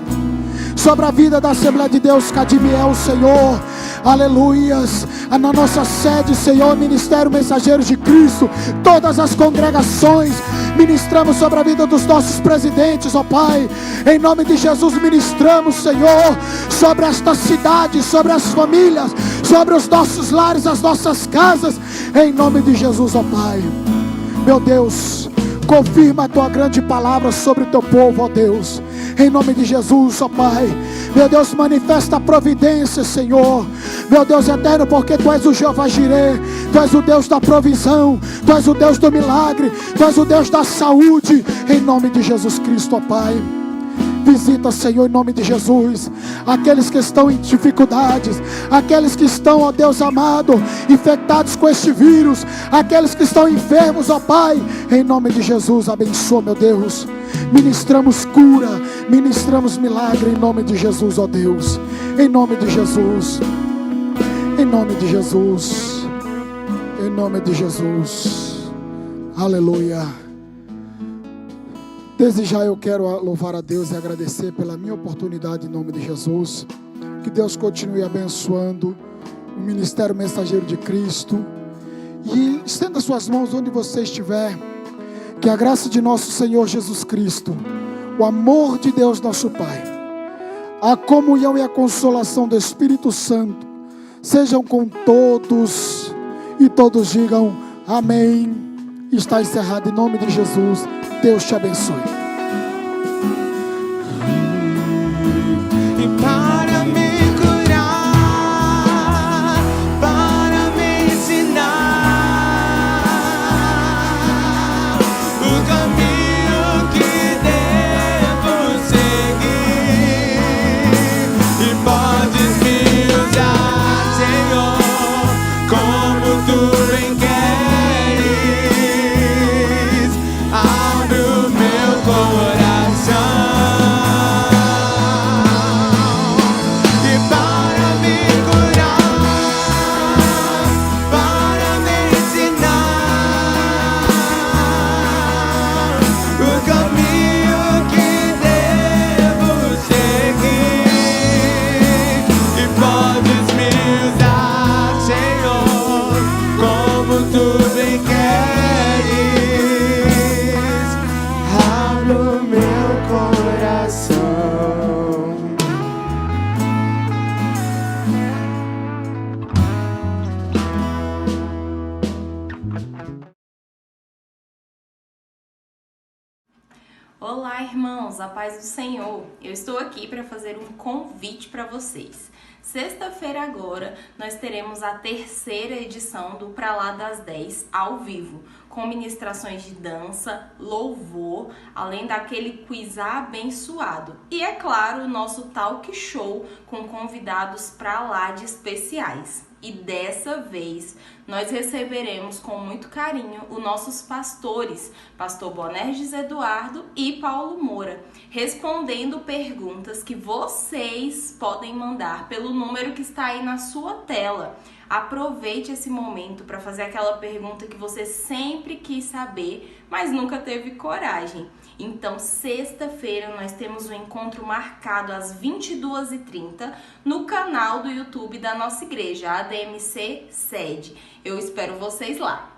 sobre a vida da Assembleia de Deus Cadimiel, Senhor, aleluias, na nossa sede, Senhor, Ministério Mensageiros de Cristo, todas as congregações, ministramos sobre a vida dos nossos presidentes, ó Pai, em nome de Jesus, ministramos, Senhor, sobre esta cidade, sobre as famílias, sobre os nossos lares, as nossas casas, em nome de Jesus, ó Pai. Meu Deus, confirma a tua grande palavra sobre o teu povo, ó Deus, em nome de Jesus, ó Pai. Meu Deus, manifesta a providência, Senhor, meu Deus eterno, porque Tu és o Jeová Jireh, Tu és o Deus da provisão, Tu és o Deus do milagre, Tu és o Deus da saúde, em nome de Jesus Cristo, ó Pai. Visita, Senhor, em nome de Jesus, aqueles que estão em dificuldades, aqueles que estão, ó Deus amado, infectados com este vírus, aqueles que estão enfermos, ó Pai, em nome de Jesus, abençoa, meu Deus. Ministramos cura, ministramos milagre, em nome de Jesus, ó Deus, em nome de Jesus, em nome de Jesus, em nome de Jesus, aleluia. Desde já eu quero louvar a Deus e agradecer pela minha oportunidade em nome de Jesus. Que Deus continue abençoando o Ministério Mensageiro de Cristo. E estenda suas mãos onde você estiver. Que a graça de nosso Senhor Jesus Cristo, o amor de Deus nosso Pai, a comunhão e a consolação do Espírito Santo sejam com todos. E todos digam amém. Está encerrado em nome de Jesus. Deus te abençoe. E para me curar, para me ensinar o caminho que devo seguir, e podes me usar, Senhor, como Tu bem queres. Abre o meu coração, e para me curar, para me ensinar o caminho que devo seguir, e podes me usar, Senhor, como Tu bem queres. Abre o meu coração. Olá, irmãos, a paz do Senhor. Eu estou aqui para fazer um convite para vocês. Sexta-feira agora, nós teremos a terceira edição do Pra Lá das 10 ao vivo, com ministrações de dança, louvor, além daquele quiz abençoado. E é claro, o nosso talk show com convidados pra lá de especiais. E dessa vez, nós receberemos com muito carinho os nossos pastores, Pastor Bonerges Eduardo e Paulo Moura, respondendo perguntas que vocês podem mandar pelo número que está aí na sua tela. Aproveite esse momento para fazer aquela pergunta que você sempre quis saber, mas nunca teve coragem. Então, sexta-feira, nós temos um encontro marcado às 22h30 no canal do YouTube da nossa igreja, ADMC Sede. Eu espero vocês lá.